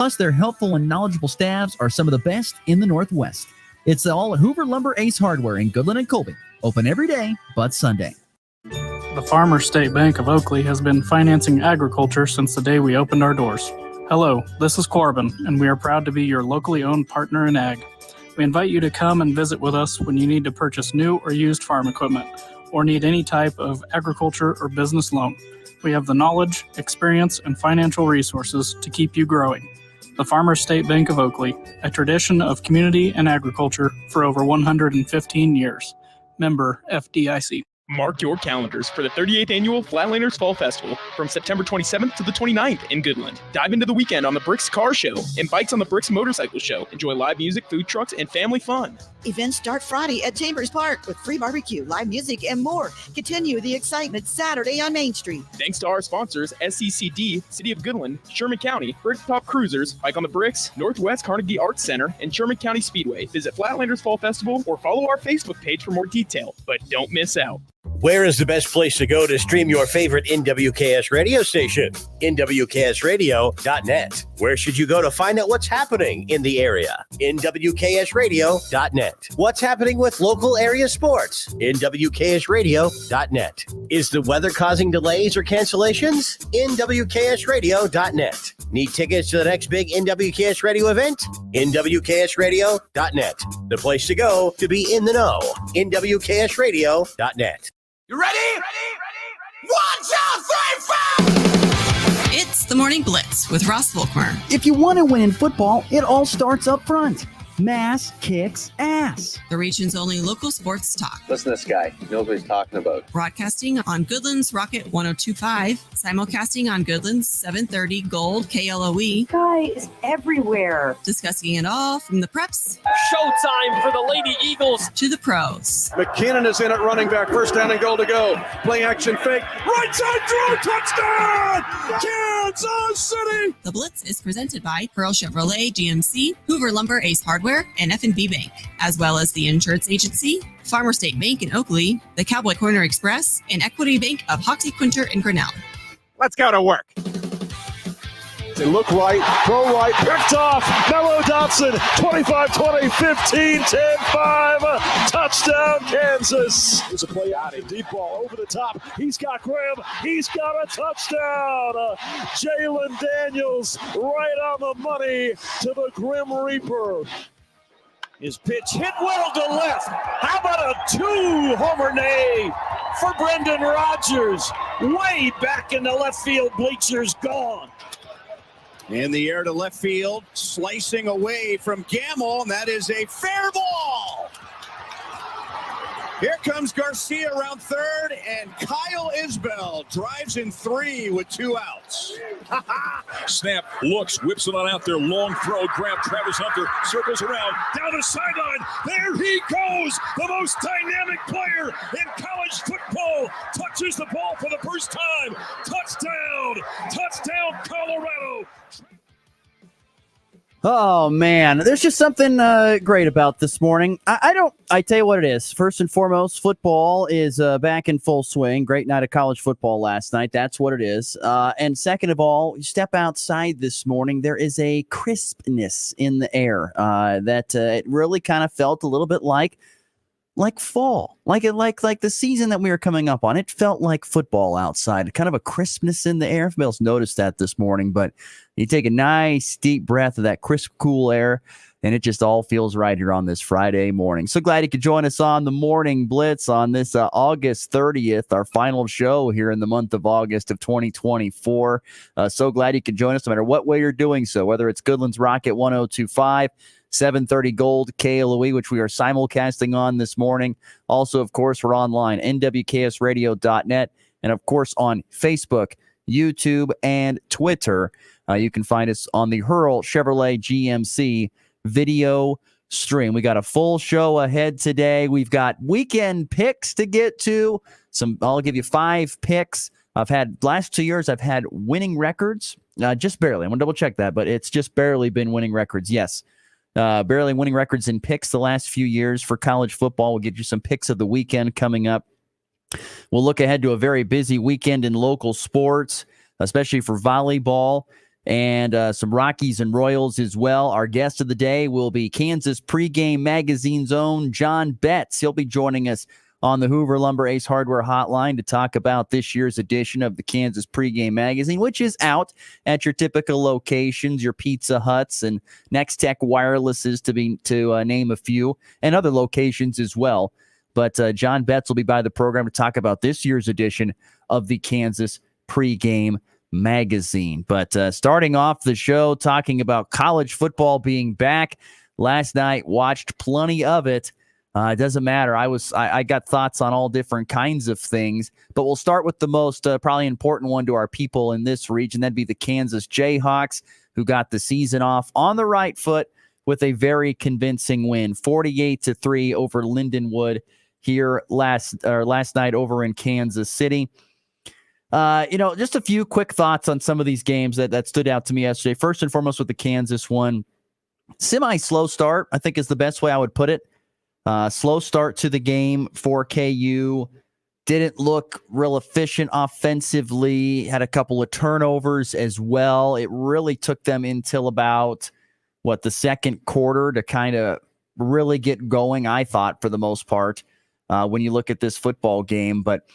Plus, their helpful and knowledgeable staffs are some of the best in the Northwest. It's all at Hoover Lumber Ace Hardware in Goodland and Colby. Open every day but Sunday. The Farmers State Bank of Oakley has been financing agriculture since the day we opened our doors. Hello, this is Corbin, and we are proud to be your locally owned partner in ag. We invite you to come and visit with us when you need to purchase new or used farm equipment, or need any type of agriculture or business loan. We have the knowledge, experience, and financial resources to keep you growing. The Farmers State Bank of Oakley, a tradition of community and agriculture for over 115 years. Member FDIC. Mark your calendars for the 38th Annual Flatlanders Fall Festival from September 27th to the 29th in Goodland. Dive into the weekend on the Bricks Car Show and Bikes on the Bricks Motorcycle Show. Enjoy live music, food trucks, and family fun. Events start Friday at Chambers Park with free barbecue, live music, and more. Continue the excitement Saturday on Main Street. Thanks to our sponsors, SCCD, City of Goodland, Sherman County, Bricktop Cruisers, Bike on the Bricks, Northwest Carnegie Arts Center, and Sherman County Speedway. Visit Flatlanders Fall Festival or follow our Facebook page for more detail. But don't miss out. Where is the best place to go to stream your favorite NWKS radio station? NWKSradio.net. Where should you go to find out what's happening in the area? NWKSradio.net. What's happening with local area sports? NWKSradio.net. Is the weather causing delays or cancellations? NWKSradio.net. Need tickets to the next big NWKS radio event? NWKSradio.net. The place to go to be in the know. NWKSradio.net. You ready? Ready? 1, 2, 3, 4! It's the Morning Blitz with Ross Volkmer. If you want to win in football, it all starts up front. Mass kicks ass. The region's only local sports talk. Listen to this guy. He knows what he's talking about. Broadcasting on Goodland's Rocket 102.5. Simulcasting on Goodland's 730 Gold KLOE. Guy is everywhere. Discussing it all from the preps. Showtime for the Lady Eagles. To the pros. McKinnon is in at running back. First down and goal to go. Play action fake. Right side throw. Touchdown! Kansas City! The Blitz is presented by Pearl Chevrolet GMC, Hoover Lumber Ace Hardware, and F&B Bank, as well as the Insurance Agency, Farmer State Bank in Oakley, the Cowboy Corner Express, and Equity Bank of Hoxie, Quinter, and Grinnell. Let's go to work. They look right, throw right, picked off. Mello Dotson, 25-20, 15-10-5. Touchdown, Kansas. There's a play out, a deep ball over the top. He's got Graham. He's got a touchdown. Jalen Daniels right on the money to the Grim Reaper. His pitch hit well to left. How about a two-homer nay for Brendan Rodgers? Way back in the left field bleachers, gone. In the air to left field, slicing away from Gamble, and that is a fair ball. Here comes Garcia around third, and Kyle Isbell drives in 3 with 2 outs. Snap, looks, whips it on out there, long throw, grab Travis Hunter, circles around, down the sideline, there he goes, the most dynamic player in college football, touches the ball for the first time, touchdown Colorado. Oh, man. There's just something great about this morning. I tell you what it is. First and foremost, football is back in full swing. Great night of college football last night. That's what it is. And second of all, you step outside this morning, there is a crispness in the air that it really kind of felt a little bit like fall, like the season that we were coming up on. It felt like football outside, kind of a crispness in the air. If anybody else noticed that this morning, but you take a nice deep breath of that crisp, cool air, and it just all feels right here on this Friday morning. So glad you could join us on the Morning Blitz on this August 30th, our final show here in the month of August of 2024. So glad you could join us no matter what way you're doing so, whether it's Goodland's Rocket 102.5, 730 Gold KLOE, which we are simulcasting on this morning. Also, of course, we're online, nwksradio.net, and of course on Facebook, YouTube, and Twitter. You can find us on the Hurl Chevrolet GMC video stream. We got a full show ahead today. We've got weekend picks to get to. I'll give you 5 picks. Last 2 years, I've had winning records. Just barely. I'm going to double check that, but it's just barely been winning records. Yes. Barely winning records in picks the last few years for college football. We'll get you some picks of the weekend coming up. We'll look ahead to a very busy weekend in local sports, especially for volleyball. and some Rockies and Royals as well. Our guest of the day will be Kansas pregame magazine's own John Betts. He'll be joining us on the Hoover Lumber Ace Hardware Hotline to talk about this year's edition of the Kansas pregame magazine, which is out at your typical locations, your Pizza Huts and Next Tech Wirelesses, to name a few, and other locations as well. But John Betts will be by the program to talk about this year's edition of the Kansas pregame magazine. But starting off the show, talking about college football being back. Last night, watched plenty of it. It doesn't matter. I got thoughts on all different kinds of things, but we'll start with the most probably important one to our people in this region. That'd be the Kansas Jayhawks, who got the season off on the right foot with a very convincing win, 48-3 over Lindenwood here last night over in Kansas City. Just a few quick thoughts on some of these games that stood out to me yesterday. First and foremost with the Kansas one, semi-slow start, I think is the best way I would put it. Slow start to the game for KU. Didn't look real efficient offensively. Had a couple of turnovers as well. It really took them until about, the second quarter to kind of really get going, I thought, for the most part, when you look at this football game. But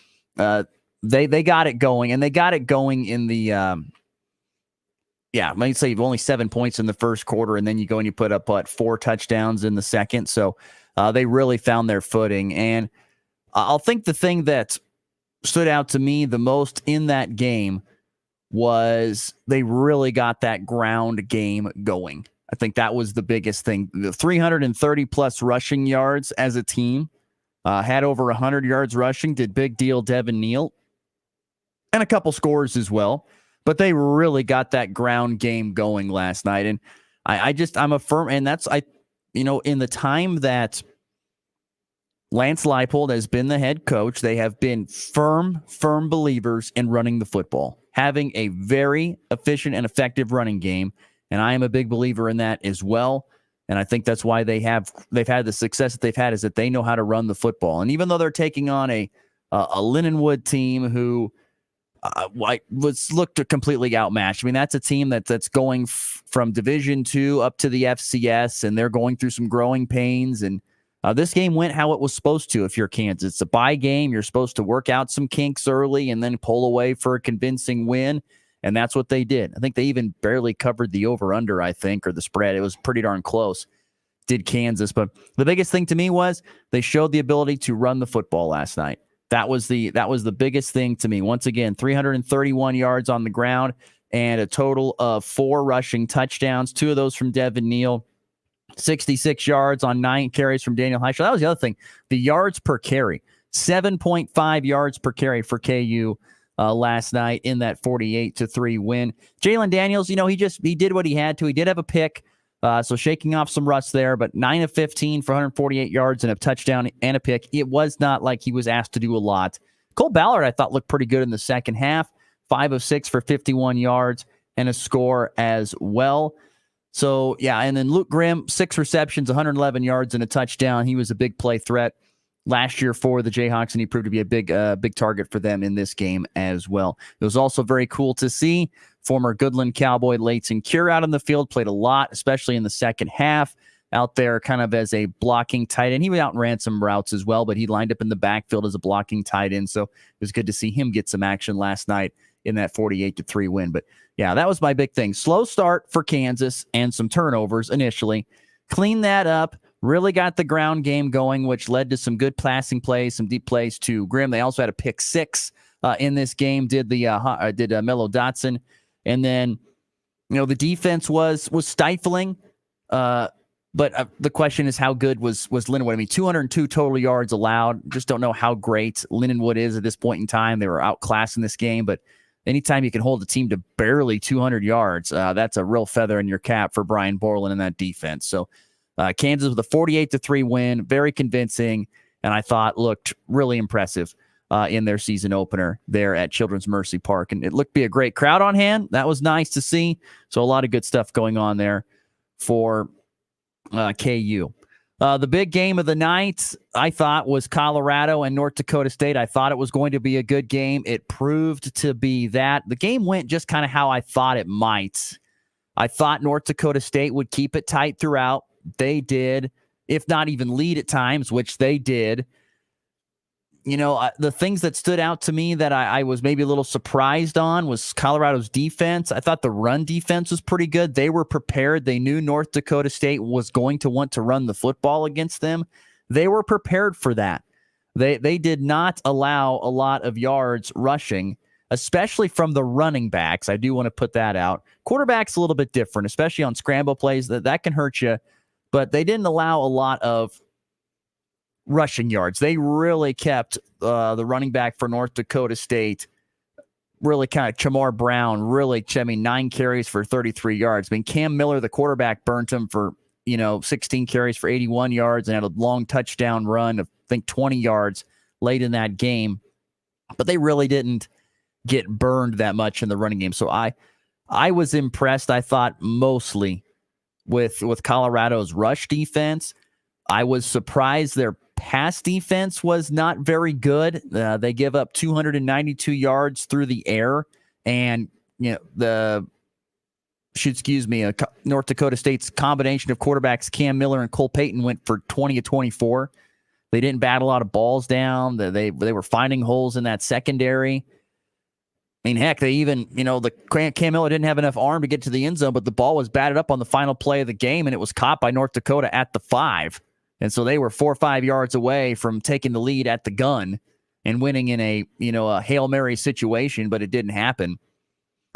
they got it going, and they got it going in the might say only 7 points in the first quarter, and then you go and you put up 4 touchdowns in the second. So they really found their footing. And I'll think the thing that stood out to me the most in that game was they really got that ground game going. I think that was the biggest thing. The 330 plus rushing yards as a team, had over 100 yards rushing, did big deal Devin Neal, and a couple scores as well. But they really got that ground game going last night. And I'm a firm, and that's, in the time that Lance Leipold has been the head coach, they have been firm believers in running the football, having a very efficient and effective running game. And I am a big believer in that as well. And I think that's why they've had the success that they've had, is that they know how to run the football. And even though they're taking on a Lindenwood team who looked completely outmatched. I mean, that's a team that's going from Division II up to the FCS, and they're going through some growing pains. And this game went how it was supposed to. If you're Kansas, it's a bye game. You're supposed to work out some kinks early and then pull away for a convincing win. And that's what they did. I think they even barely covered the over-under, or the spread. It was pretty darn close, did Kansas. But the biggest thing to me was they showed the ability to run the football last night. That was the biggest thing to me. Once again, 331 yards on the ground and a total of 4 rushing touchdowns, 2 of those from Devin Neal, 66 yards on 9 carries from Daniel Heischer. That was the other thing. The yards per carry, 7.5 yards per carry for KU last night in that 48-3 win. Jalen Daniels, he did what he had to. He did have a pick. So shaking off some rust there, but 9 of 15 for 148 yards and a touchdown and a pick. It was not like he was asked to do a lot. Cole Ballard, I thought, looked pretty good in the second half. 5 of 6 for 51 yards and a score as well. So, yeah, and then Luke Grimm, 6 receptions, 111 yards and a touchdown. He was a big play threat last year for the Jayhawks, and he proved to be a big target for them in this game as well. It was also very cool to see former Goodland Cowboy Leighton Cure out on the field, played a lot, especially in the second half, out there kind of as a blocking tight end. He went out and ran some routes as well, but he lined up in the backfield as a blocking tight end, so it was good to see him get some action last night in that 48-3 win. But, yeah, that was my big thing. Slow start for Kansas and some turnovers initially. Clean that up. Really got the ground game going, which led to some good passing plays, some deep plays to Grimm. They also had a pick 6 in this game, did Mello Dotson. And then, the defense was stifling. But the question is, how good was Lindenwood? I mean, 202 total yards allowed. Just don't know how great Lindenwood is at this point in time. They were outclassed in this game, but anytime you can hold a team to barely 200 yards, that's a real feather in your cap for Brian Borland in that defense. So Kansas with a 48-3 win, very convincing, and I thought looked really impressive in their season opener there at Children's Mercy Park. And it looked to be a great crowd on hand. That was nice to see. So a lot of good stuff going on there for KU. The big game of the night, I thought, was Colorado and North Dakota State. I thought it was going to be a good game. It proved to be that. The game went just kind of how I thought it might. I thought North Dakota State would keep it tight throughout. They did, if not even lead at times, which they did. You know, the things that stood out to me that I was maybe a little surprised on was Colorado's defense. I thought the run defense was pretty good. They were prepared. They knew North Dakota State was going to want to run the football against them. They were prepared for that. They did not allow a lot of yards rushing, especially from the running backs. I do want to put that out. Quarterback's a little bit different, especially on scramble plays. That can hurt you, but they didn't allow a lot of rushing yards. They really kept the running back for North Dakota State, really kind of Chamar Brown, 9 carries for 33 yards. I mean, Cam Miller, the quarterback, burnt him for, 16 carries for 81 yards and had a long touchdown run of, I think, 20 yards late in that game. But they really didn't get burned that much in the running game. So I was impressed, I thought, mostly with Colorado's rush defense. I was surprised their pass defense was not very good. They give up 292 yards through the air, and North Dakota State's combination of quarterbacks Cam Miller and Cole Payton went for 20 of 24. They didn't bat a lot of balls down. They were finding holes in that secondary. I mean, heck, they even, Cam Miller didn't have enough arm to get to the end zone, but the ball was batted up on the final play of the game, and it was caught by North Dakota at the 5. And so they were 4 or 5 yards away from taking the lead at the gun and winning in a Hail Mary situation, but it didn't happen.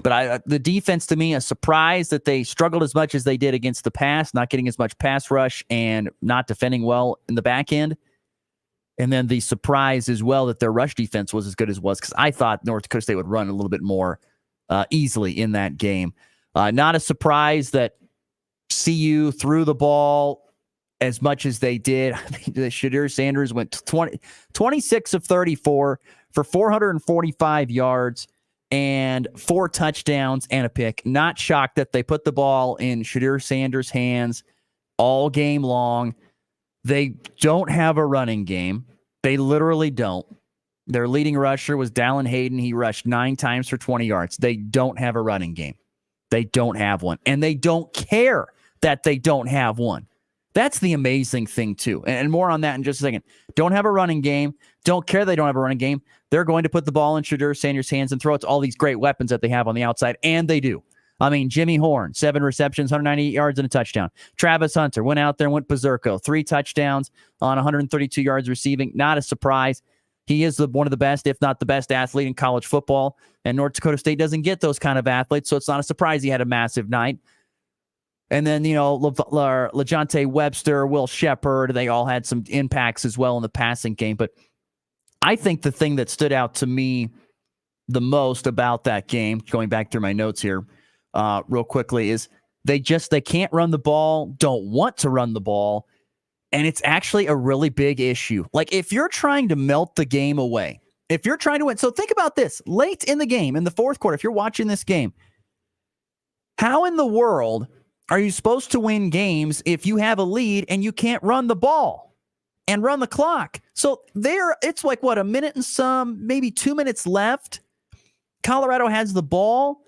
But the defense, to me, a surprise that they struggled as much as they did against the pass, not getting as much pass rush and not defending well in the back end. And then the surprise as well that their rush defense was as good as it was, because I thought North Dakota State would run a little bit more easily in that game. Not a surprise that CU threw the ball as much as they did. Shadir Sanders went 26 of 34 for 445 yards and 4 touchdowns and a pick. Not shocked that they put the ball in Shadir Sanders' hands all game long. They don't have a running game. They literally don't. Their leading rusher was Dallin Hayden. He rushed 9 times for 20 yards. They don't have a running game. They don't have one. And they don't care that they don't have one. That's the amazing thing, too. And more on that in just a second. Don't have a running game. Don't care they don't have a running game. They're going to put the ball in Shadir Sanders' hands and throw it to all these great weapons that they have on the outside, and they do. I mean, Jimmy Horn, 7 receptions, 198 yards and a touchdown. Travis Hunter went out there and went berserko. 3 touchdowns on 132 yards receiving. Not a surprise. He is one of the best, if not the best athlete in college football, and North Dakota State doesn't get those kind of athletes, so it's not a surprise he had a massive night. And then, LeJonte Webster, Will Shepherd, they all had some impacts as well in the passing game. But I think the thing that stood out to me the most about that game, going back through my notes here real quickly, is they can't run the ball, don't want to run the ball, and it's actually a really big issue. Like, if you're trying to melt the game away, if you're trying to win, so think about this. Late in the game, in the fourth quarter, if you're watching this game, how in the world are you supposed to win games if you have a lead and you can't run the ball and run the clock? So it's like, what, a minute and some, maybe 2 minutes left. Colorado has the ball.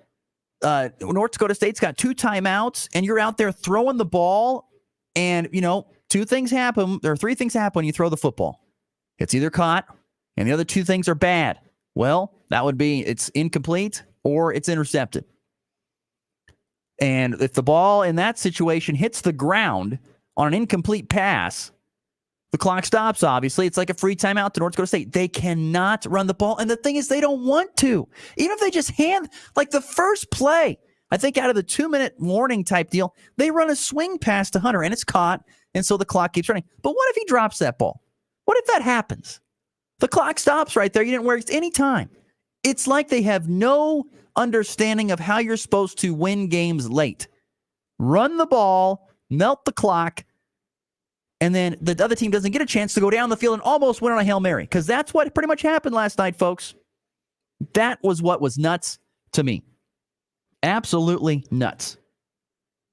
North Dakota State's got 2 timeouts, and you're out there throwing the ball. And, 2 things happen. There are 3 things happen when you throw the football. It's either caught, and the other 2 things are bad. Well, that would be it's incomplete or it's intercepted. And if the ball in that situation hits the ground on an incomplete pass, the clock stops, obviously. It's like a free timeout to North Dakota State. They cannot run the ball. And the thing is, they don't want to. Even if they just like the first play, I think out of the 2-minute warning type deal, they run a swing pass to Hunter, and it's caught, and so the clock keeps running. But what if he drops that ball? What if that happens? The clock stops right there. You didn't waste any time. It's like they have no understanding of how you're supposed to win games late. Run the ball, melt the clock, and then the other team doesn't get a chance to go down the field and almost win on a Hail Mary, because that's what pretty much happened last night, folks. That was what was nuts to me. Absolutely nuts.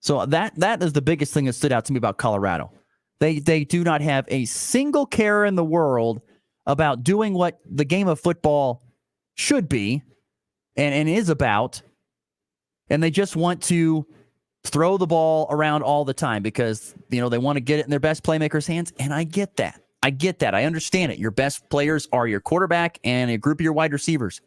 So that is the biggest thing that stood out to me about Colorado. They do not have a single care in the world about doing what the game of football should be and is about. And they just want to throw the ball around all the time because, they want to get it in their best playmakers' hands. And I get that. I understand it. Your best players are your quarterback and a group of your wide receivers.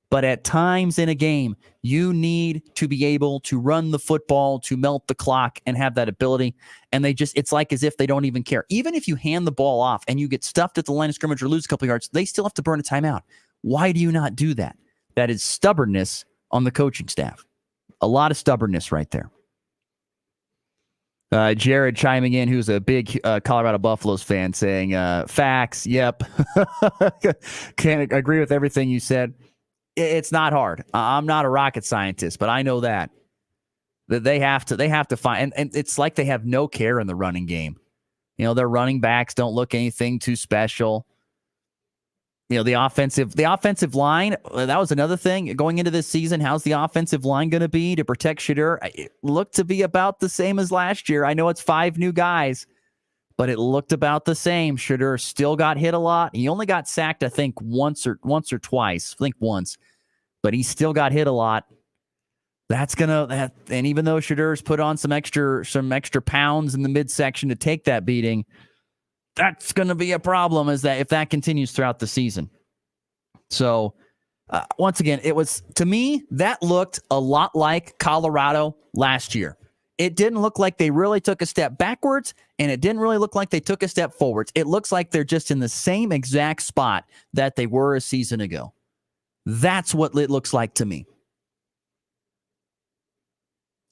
But at times in a game, you need to be able to run the football, to melt the clock, and have that ability. And it's like as if they don't even care. Even if you hand the ball off and you get stuffed at the line of scrimmage or lose a couple of yards, they still have to burn a timeout. Why do you not do that? That is stubbornness on the coaching staff. A lot of stubbornness right there. Jared chiming in, who's a big Colorado Buffaloes fan, saying, facts, yep. Can't agree with everything you said. It's not hard. I'm not a rocket scientist, but I know that they have to find, and it's like they have no care in the running game. Their running backs don't look anything too special. The offensive line, that was another thing going into this season. How's the offensive line going to be to protect Shedeur? It looked to be about the same as last year. I know it's 5 new guys, but it looked about the same. Shedeur still got hit a lot. He only got sacked, I think, once or twice. I think once, but he still got hit a lot. And even though Shedeur's put on some extra pounds in the midsection to take that beating, that's going to be a problem. If that continues throughout the season. So once again, to me that looked a lot like Colorado last year. It didn't look like they really took a step backwards, and it didn't really look like they took a step forwards. It looks like they're just in the same exact spot that they were a season ago. That's what it looks like to me.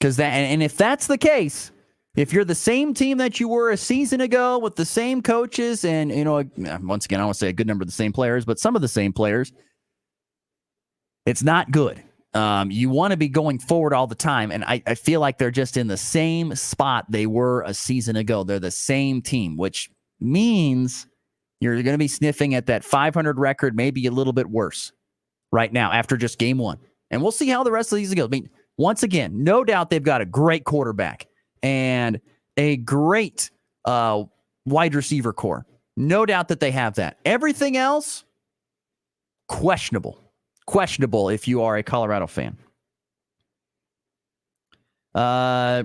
And if that's the case, if you're the same team that you were a season ago with the same coaches and, once again, I don't want to say a good number of the same players, but some of the same players, it's not good. You want to be going forward all the time, and I feel like they're just in the same spot they were a season ago. They're the same team, which means you're going to be sniffing at that 500 record, maybe a little bit worse right now after just game one. And we'll see how the rest of the season goes. I mean, once again, no doubt they've got a great quarterback and a great wide receiver core. No doubt that they have that. Everything else, questionable. Questionable if you are a Colorado fan.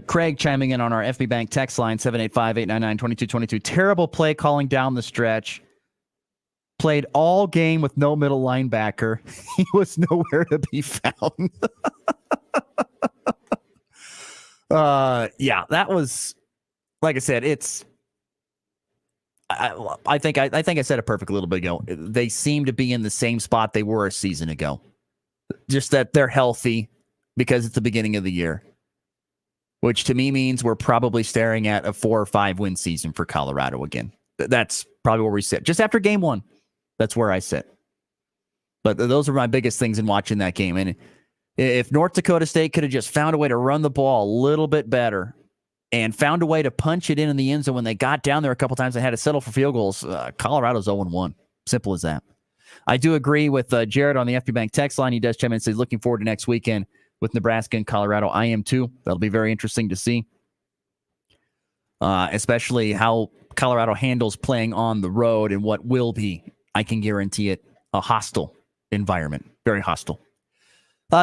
Craig chiming in on our FB Bank text line, 785-899-2222. Terrible play calling down the stretch. Played all game with no middle linebacker. He was nowhere to be found. Yeah, that was, like I said, I think I said it perfect a little bit ago. They seem to be in the same spot they were a season ago. Just that they're healthy because it's the beginning of the year, which to me means we're probably staring at a 4 or 5 win season for Colorado again. That's probably where we sit. Just after game one, that's where I sit. But those are my biggest things in watching that game. And if North Dakota State could have just found a way to run the ball a little bit better and found a way to punch it in the end zone when they got down there a couple times and had to settle for field goals, Colorado's 0-1. Simple as that. I do agree with Jared on the FB Bank text line. He does chime in and says, looking forward to next weekend with Nebraska and Colorado. I am too. That'll be very interesting to see. Especially how Colorado handles playing on the road and what will be, I can guarantee it, a hostile environment. Very hostile.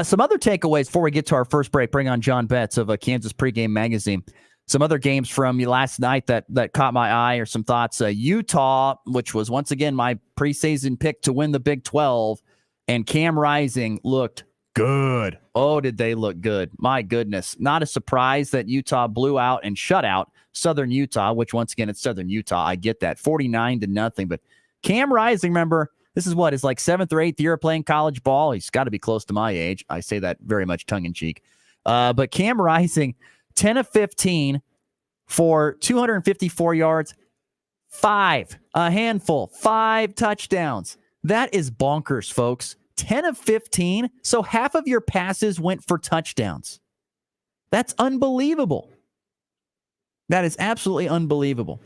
Some other takeaways before we get to our first break. Bring on John Betts of Kansas Pregame Magazine. Some other games from last night that caught my eye or some thoughts. Utah, which was once again my preseason pick to win the Big 12, and Cam Rising looked good. Oh, did they look good? My goodness. Not a surprise that Utah blew out and shut out Southern Utah, which once again, it's Southern Utah. I get that. 49-0. But Cam Rising, remember, this is his like 7th or 8th year of playing college ball. He's got to be close to my age. I say that very much tongue-in-cheek. But Cam Rising, 10 of 15 for 254 yards, 5 touchdowns. That is bonkers, folks. 10 of 15, so half of your passes went for touchdowns. That's unbelievable. That is absolutely unbelievable.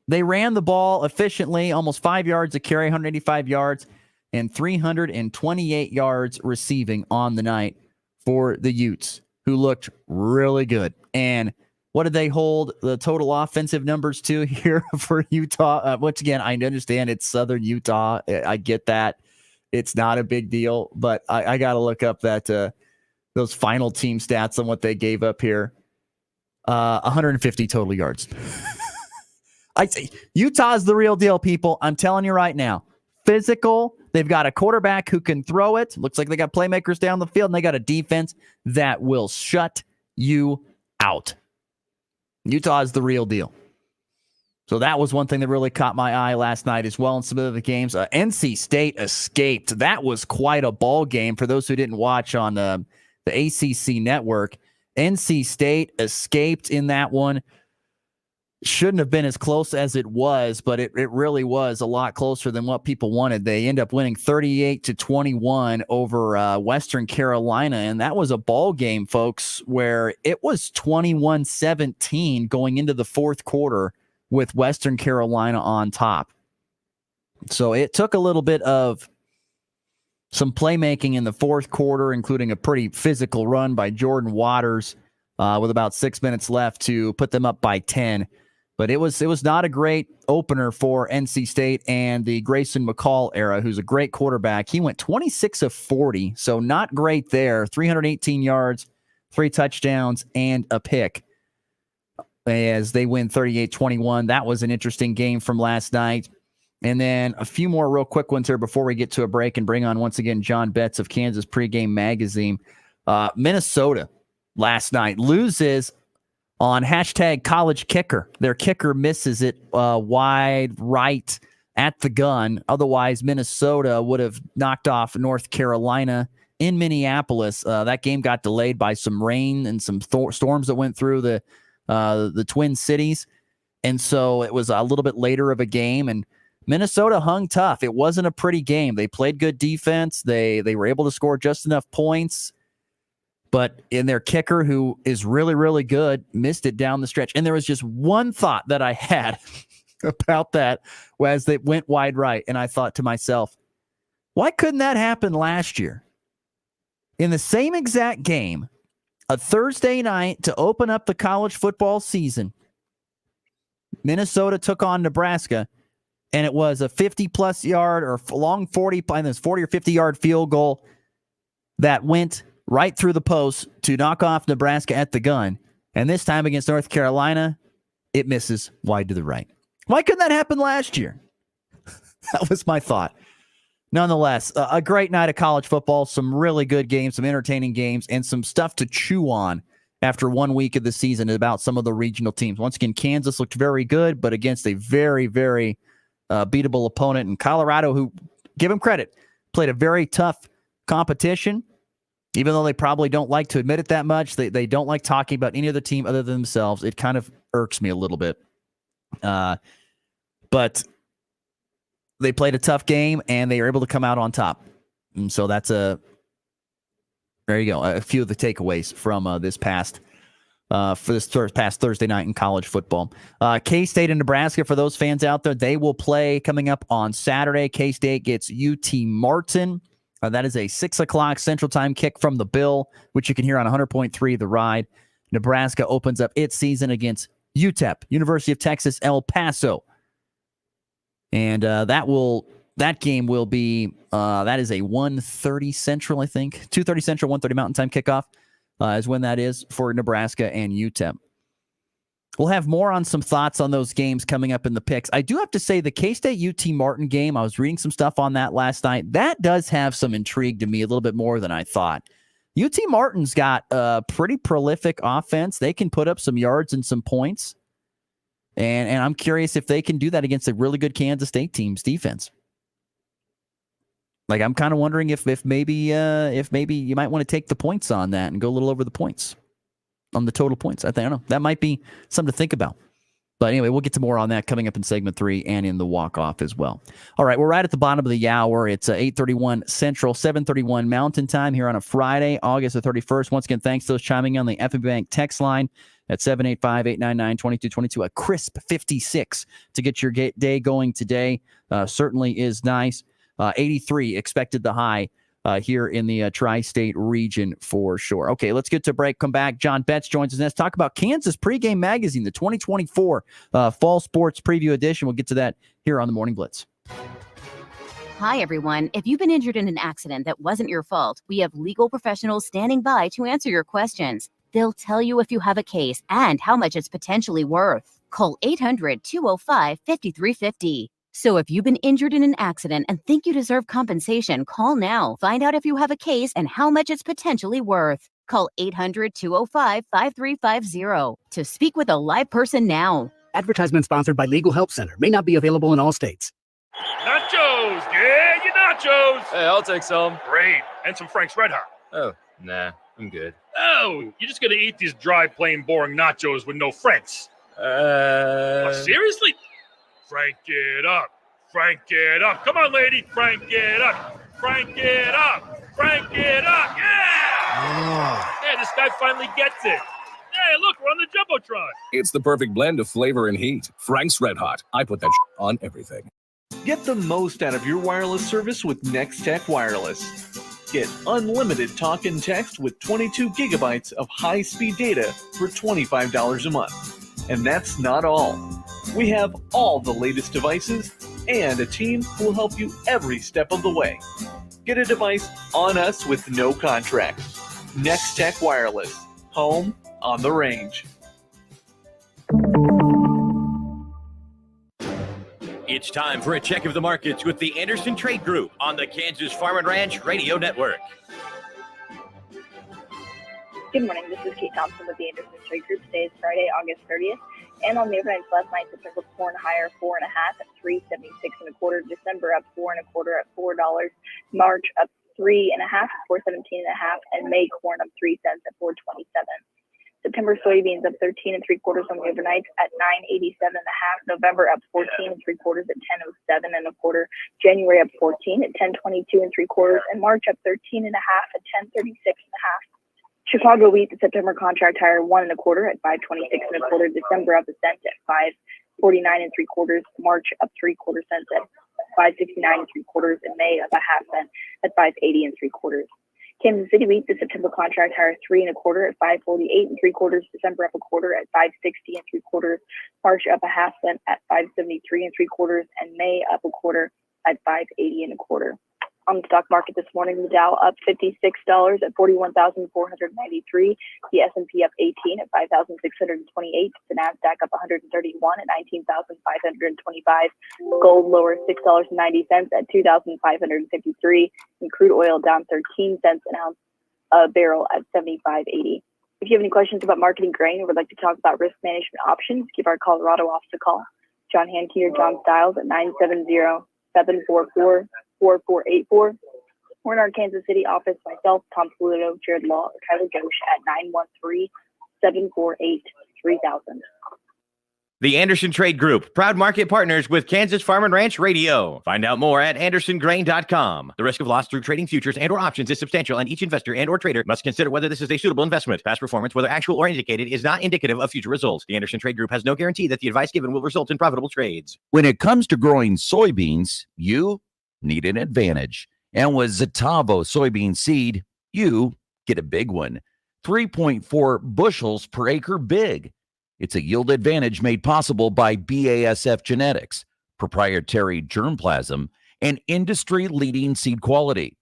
They ran the ball efficiently, almost 5 yards a carry, 185 yards, and 328 yards receiving on the night for the Utes, who looked really good. And What did they hold the total offensive numbers to here for Utah? Once again, I understand it's Southern Utah. I get that. It's not a big deal, but I got to look up that those final team stats on what they gave up here. 150 total yards. I say Utah's the real deal, people. I'm telling you right now. Physical. They've got a quarterback who can throw it. Looks like they got playmakers down the field, and they got a defense that will shut you out. Utah is the real deal. So that was one thing that really caught my eye last night as well in some of the games. NC State escaped. That was quite a ball game for those who didn't watch on the ACC network. NC State escaped in that one. Shouldn't have been as close as it was, but it really was a lot closer than what people wanted. They end up winning 38-21 over Western Carolina, and that was a ball game, folks, where it was 21-17 going into the fourth quarter with Western Carolina on top. So it took a little bit of some playmaking in the fourth quarter, including a pretty physical run by Jordan Waters with about 6 minutes left to put them up by 10. But it was not a great opener for NC State and the Grayson McCall era, who's a great quarterback. He went 26 of 40, so not great there. 318 yards, 3 touchdowns, and a pick as they win 38-21. That was an interesting game from last night. And then a few more real quick ones here before we get to a break and bring on once again John Betts of Kansas Pregame Magazine. Minnesota last night loses on #college kicker. Their kicker misses it wide right at the gun. Otherwise, Minnesota would have knocked off North Carolina in Minneapolis. That game got delayed by some rain and some storms that went through the Twin Cities. And so it was a little bit later of a game, and Minnesota hung tough. It wasn't a pretty game. They played good defense. They were able to score just enough points. But in their kicker, who is really, really good, missed it down the stretch. And there was just one thought that I had about that as they went wide right. And I thought to myself, why couldn't that happen last year? In the same exact game, a Thursday night to open up the college football season, Minnesota took on Nebraska, and it was a 50-plus yard or long 40 or 50-yard field goal that went right through the post to knock off Nebraska at the gun. And this time against North Carolina, it misses wide to the right. Why couldn't that happen last year? That was my thought. Nonetheless, a great night of college football, some really good games, some entertaining games, and some stuff to chew on after 1 week of the season about some of the regional teams. Once again, Kansas looked very good, but against a very, very beatable opponent in Colorado, who, give them credit, played a very tough competition. Even though they probably don't like to admit it that much, they don't like talking about any other team other than themselves. It kind of irks me a little bit. But they played a tough game, and they were able to come out on top. And so that's there you go. A few of the takeaways from this past Thursday night in college football. K-State and Nebraska, for those fans out there, they will play coming up on Saturday. K-State gets UT Martin. That is a 6 o'clock Central Time kick from the Bill, which you can hear on 100.3 The Ride. Nebraska opens up its season against UTEP, University of Texas, El Paso. And that game will be, that is a 1:30 Central, I think. 2:30 Central, 1:30 Mountain Time kickoff is when that is for Nebraska and UTEP. We'll have more on some thoughts on those games coming up in the picks. I do have to say the K-State UT Martin game, I was reading some stuff on that last night. That does have some intrigue to me a little bit more than I thought. UT Martin's got a pretty prolific offense. They can put up some yards and some points. And I'm curious if they can do that against a really good Kansas State team's defense. Like, I'm kind of wondering if maybe you might want to take the points on that and go a little over the points. On the total points. I don't know. That might be something to think about. But anyway, we'll get to more on that coming up in segment 3 and in the walk-off as well. All right, we're right at the bottom of the hour. It's 8:31 Central, 7:31 Mountain Time here on a Friday, August the 31st. Once again, thanks to those chiming in on the FNB Bank text line at 785-899-2222. A crisp 56 to get your day going today certainly is nice. 83 expected the high here in the tri-state region for sure. Okay, let's get to break. Come back. John Betts joins us. Let's talk about Kansas Pregame Magazine, the 2024 Fall Sports Preview Edition. We'll get to that here on the Morning Blitz. Hi, everyone. If you've been injured in an accident that wasn't your fault, we have legal professionals standing by to answer your questions. They'll tell you if you have a case and how much it's potentially worth. Call 800-205-5350. So if you've been injured in an accident and think you deserve compensation, call now. Find out if you have a case and how much it's potentially worth. Call 800-205-5350 to speak with a live person now. Advertisement sponsored by Legal Help Center. May not be available in all states. Nachos! Yeah, your nachos! Hey, I'll take some. Great. And some Frank's Red Hot. Oh, nah, I'm good. Oh, you're just gonna eat these dry, plain, boring nachos with no Franks. Seriously? Frank it up. Frank it up. Come on, lady. Frank it up. Frank it up. Frank it up. Yeah! Yeah, this guy finally gets it. Hey, look, we're on the Jumbotron. It's the perfect blend of flavor and heat. Frank's Red Hot. I put that on everything. Get the most out of your wireless service with Nextech Wireless. Get unlimited talk and text with 22 gigabytes of high-speed data for $25 a month. And that's not all. We have all the latest devices and a team who will help you every step of the way. Get a device on us with no contract. Nextech Wireless. Home on the range. It's time for a check of the markets with the Anderson Trade Group on the Kansas Farm and Ranch Radio Network. Good morning. This is Kate Thompson with the Anderson Trade Group. Today is Friday, August 30th. And on the overnights last night, September corn higher 4.5 at $3.7625. December up 4.25 at $4. March up 3.5 at $4.17.5, and May corn up 3 cents at $4.27. September soybeans up 13.75 on the overnights at $9.87.5. November up 14.75 at $10.0725. January up 14 at $10.2275, and March up 13.5 at $10.36.5. Chicago wheat, the September contract higher 1.25 at $5.2625. December up a cent at $5.4975. March up 3/4 cents at $5.6975, and May up a half cent at $5.8075. Kansas City wheat, the September contract higher 3.25 at $5.4875. December up 1/4 at $5.6075. March up a half cent at $5.7375, and May up 1/4 at $5.8025. On the stock market this morning, the Dow up $56 at 41,493. The S&P up 18 at 5,628. The Nasdaq up 131 at 19,525. Gold lower $6.90 at 2,553. And crude oil down 13 cents an ounce a barrel at 75.80. If you have any questions about marketing grain or would like to talk about risk management options, give our Colorado office a call. John Hanke or John Stiles at 970-744-4484. Or in our Kansas City office, myself, Tom Saluto, Jared Law, or Tyler Ghosh at 913-748-3000. The Anderson Trade Group, proud market partners with Kansas Farm and Ranch Radio. Find out more at andersongrain.com. The risk of loss through trading futures and or options is substantial, and each investor and or trader must consider whether this is a suitable investment. Past performance, whether actual or indicated, is not indicative of future results. The Anderson Trade Group has no guarantee that the advice given will result in profitable trades. When it comes to growing soybeans, you need an advantage. And with Zetavo soybean seed, you get a big one. 3.4 bushels per acre big. It's a yield advantage made possible by BASF genetics, proprietary germplasm, and industry-leading seed quality.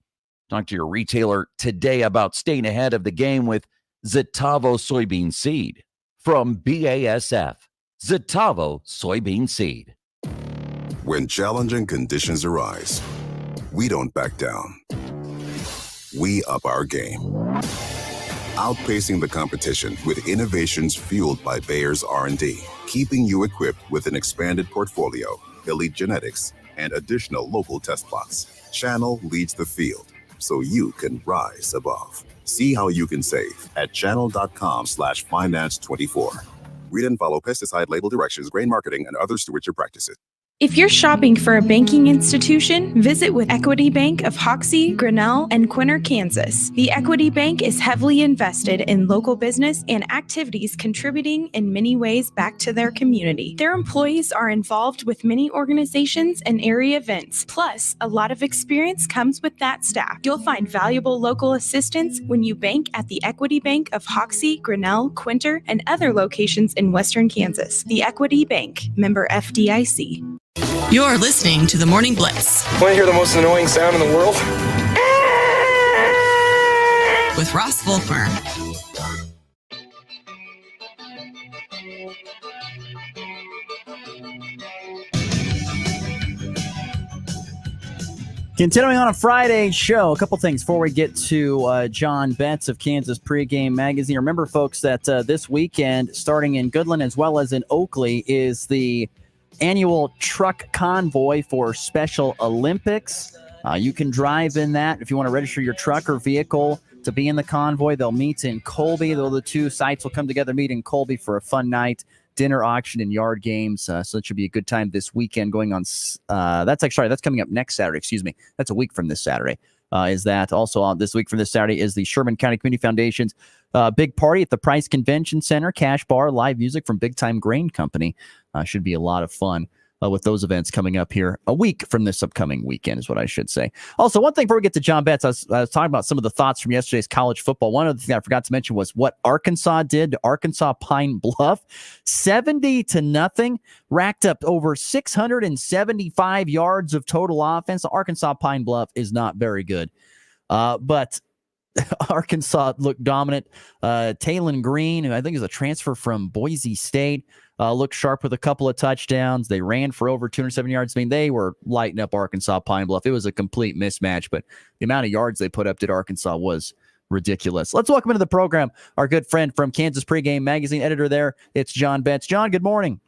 Talk to your retailer today about staying ahead of the game with Zetavo soybean seed from BASF. Zetavo soybean seed. When challenging conditions arise, we don't back down. We up our game. Outpacing the competition with innovations fueled by Bayer's R&D, keeping you equipped with an expanded portfolio, elite genetics, and additional local test plots. Channel leads the field, so you can rise above. See how you can save at channel.com/finance24. Read and follow pesticide label directions, grain marketing, and other stewardship practices. If you're shopping for a banking institution, visit with Equity Bank of Hoxie, Grinnell, and Quinter, Kansas. The Equity Bank is heavily invested in local business and activities contributing in many ways back to their community. Their employees are involved with many organizations and area events. Plus, a lot of experience comes with that staff. You'll find valuable local assistance when you bank at the Equity Bank of Hoxie, Grinnell, Quinter, and other locations in Western Kansas. The Equity Bank, member FDIC. You're listening to the Morning Blitz. Want to hear the most annoying sound in the world? With Ross Volkmer. Continuing on a Friday show, a couple things before we get to John Betts of Kansas Pregame Magazine. Remember, folks, that this weekend, starting in Goodland as well as in Oakley, is the annual truck convoy for Special Olympics. You can drive in that if you want to register your truck or vehicle to be in the convoy. They'll meet in Colby. The two sites will come together, meet in Colby for a fun night, dinner, auction, and yard games. So it should be a good time this weekend going on. That's coming up next Saturday. Excuse me. That's a week from this Saturday. Is that also on this week from this Saturday is the Sherman County Community Foundation's big party at the Price Convention Center, cash bar, live music from Big Time Grain Company. Should be a lot of fun with those events coming up here a week from this upcoming weekend is what I should say. Also, one thing before we get to John Betts, I was talking about some of the thoughts from yesterday's college football. One of the things I forgot to mention was what Arkansas did to Arkansas Pine Bluff. 70-0, racked up over 675 yards of total offense. Arkansas Pine Bluff is not very good. But Arkansas looked dominant. Talon Green, who I think is a transfer from Boise State, looked sharp with a couple of touchdowns. They ran for over 207 yards. I mean, they were lighting up Arkansas Pine Bluff. It was a complete mismatch, but the amount of yards they put up at Arkansas was ridiculous. Let's welcome into the program our good friend from Kansas Pregame Magazine, editor there. It's John Betts. John, good morning.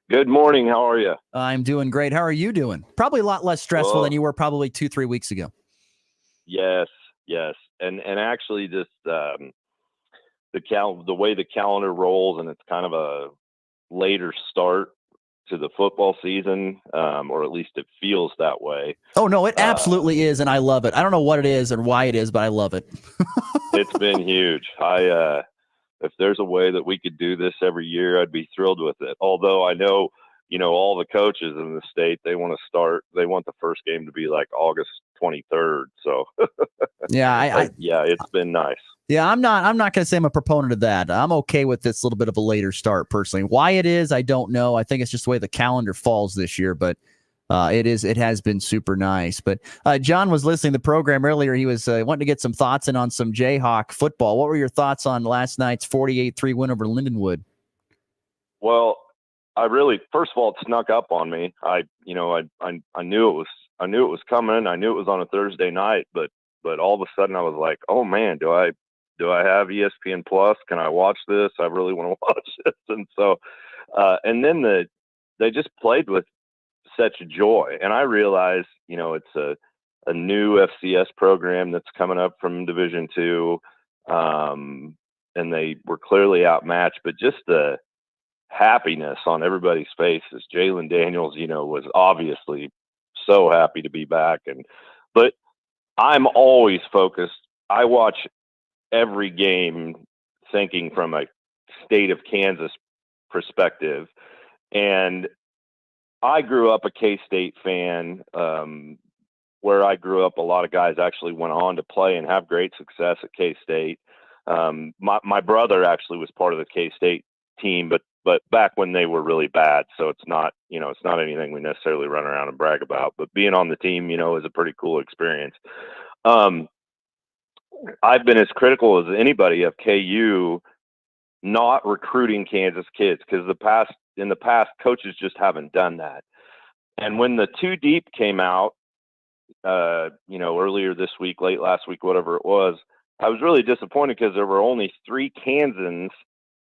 Good morning. How are you? I'm doing great. How are you doing? Probably a lot less stressful than you were probably 2-3 weeks ago. Yes. And actually just the way the calendar rolls, and it's kind of a later start to the football season, or at least it feels that way. Oh, no, it absolutely is, and I love it. I don't know what it is and why it is, but I love it. It's been huge. If there's a way that we could do this every year, I'd be thrilled with it. Although I know, all the coaches in the state, they want the first game to be like August 23rd. So yeah, it's been nice. Yeah, I'm not going to say I'm a proponent of that. I'm okay with this little bit of a later start personally. Why it is, I don't know. I think it's just the way the calendar falls this year, but it has been super nice. But John was listening to the program earlier. He was wanting to get some thoughts in on some Jayhawk football. What were your thoughts on last night's 48-3 win over Lindenwood? Well, first of all, it snuck up on me. I knew it was coming. I knew it was on a Thursday night, but all of a sudden I was like, oh man, do I have ESPN Plus? Can I watch this? I really want to watch this. And so, and then they just played with such joy. And I realized, it's a new FCS program that's coming up from Division II. And they were clearly outmatched, but just the happiness on everybody's faces. Jalen Daniels, was obviously so happy to be back. But I'm always focused. I watch every game thinking from a state of Kansas perspective. And I grew up a K-State fan. Where I grew up, a lot of guys actually went on to play and have great success at K-State. My brother actually was part of the K-State team, but back when they were really bad. So it's not anything we necessarily run around and brag about, but being on the team, is a pretty cool experience. I've been as critical as anybody of KU not recruiting Kansas kids, because in the past, coaches just haven't done that. And when the 2 deep came out, earlier this week, late last week, whatever it was, I was really disappointed because there were only 3 Kansans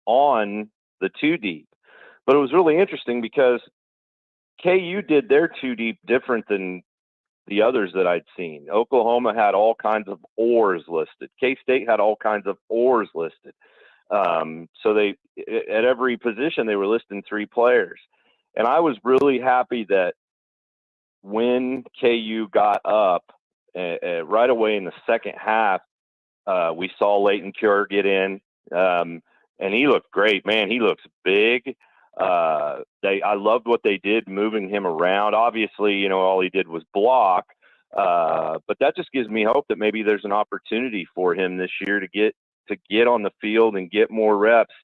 on the 2 deep. But it was really interesting because KU did their 2 deep different than the others that I'd seen. Oklahoma had all kinds of oars listed. K-State had all kinds of oars listed. So they, at every position, they were listing 3 players. And I was really happy that when KU got up right away in the second half, we saw Leighton Cure get in, and he looked great, man. He looks big. I loved what they did moving him around. Obviously, all he did was block, but that just gives me hope that maybe there's an opportunity for him this year to get on the field and get more reps.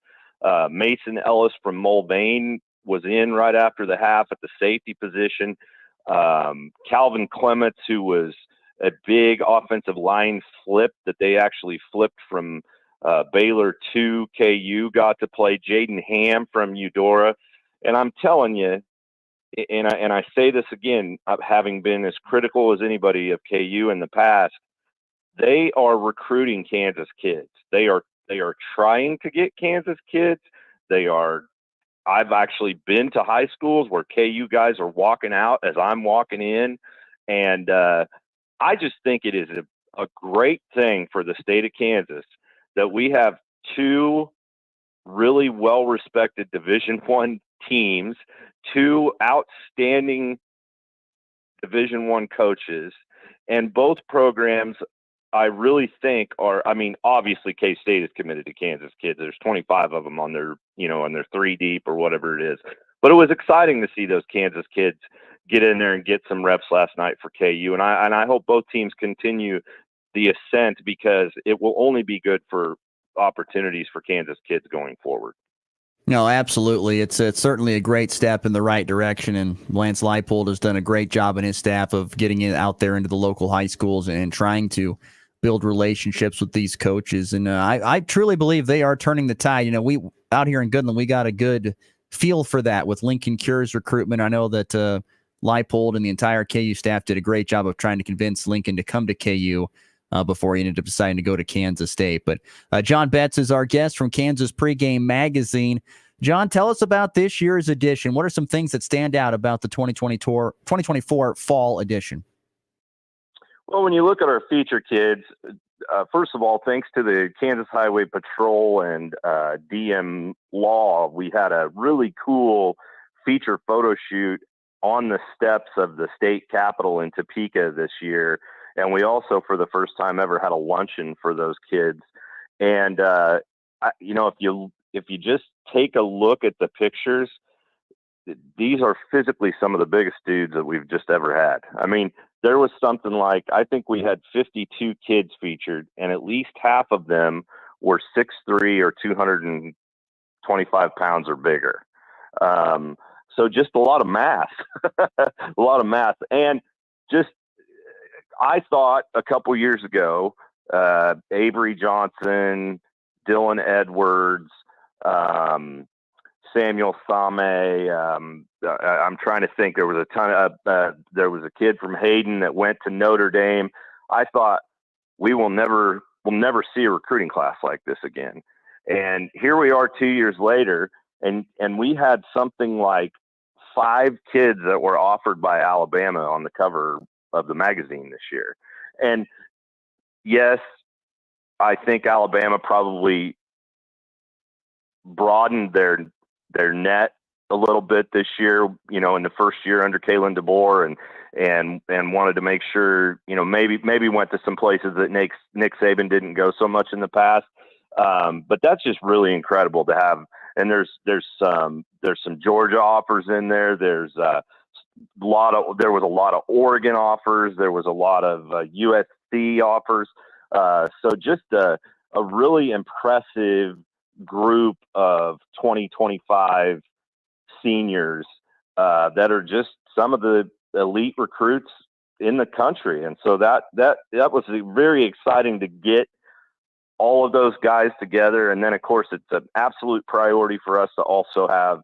Mason Ellis from Mulvane was in right after the half at the safety position. Calvin Clements, who was a big offensive line flip that they actually flipped from Baylor to KU, got to play. Jaden Ham from Eudora. And I'm telling you, and I say this again, having been as critical as anybody of KU in the past, they are recruiting Kansas kids. They are trying to get Kansas kids. I've actually been to high schools where KU guys are walking out as I'm walking in. And I just think it is a great thing for the state of Kansas that we have two really well-respected Division I teams, two outstanding Division I coaches, and both programs I really think obviously K-State is committed to Kansas kids. There's 25 of them on their 3 deep or whatever it is. But it was exciting to see those Kansas kids get in there and get some reps last night for KU. And I hope both teams continue the ascent, because it will only be good for opportunities for Kansas kids going forward. No, absolutely. It's certainly a great step in the right direction, and Lance Leipold has done a great job and his staff of getting it out there into the local high schools and trying to build relationships with these coaches. And I truly believe they are turning the tide. We out here in Goodland, we got a good feel for that with Lincoln Cure's recruitment. I know that Leipold and the entire KU staff did a great job of trying to convince Lincoln to come to KU before he ended up deciding to go to Kansas State. But John Betts is our guest from Kansas Pregame Magazine. John, tell us about this year's edition. What are some things that stand out about the 2024 fall edition? Well, when you look at our feature kids, first of all, thanks to the Kansas Highway Patrol and DM Law, we had a really cool feature photo shoot on the steps of the state capitol in Topeka this year. And we also, for the first time ever, had a luncheon for those kids. And, if you just take a look at the pictures, these are physically some of the biggest dudes that we've just ever had. I mean, there was something like, I think we had 52 kids featured, and at least half of them were 6'3" or 225 pounds or bigger. So just a lot of mass, a lot of mass. And just, I thought a couple years ago, Avery Johnson, Dylan Edwards, Samuel Same. I'm trying to think. There was a ton of. There was a kid from Hayden that went to Notre Dame. I thought we'll never see a recruiting class like this again. And here we are 2 years later, and we had something like 5 kids that were offered by Alabama on the cover of the magazine this year. And yes, I think Alabama probably broadened their net a little bit this year, in the first year under Kalen DeBoer, and wanted to make sure, maybe went to some places that Nick Saban didn't go so much in the past. But that's just really incredible to have. And there's some Georgia offers in there. There was a lot of Oregon offers. There was a lot of USC offers. So just a really impressive group of 2025 seniors that are just some of the elite recruits in the country. And so that was very exciting to get all of those guys together. And then, of course, it's an absolute priority for us to also have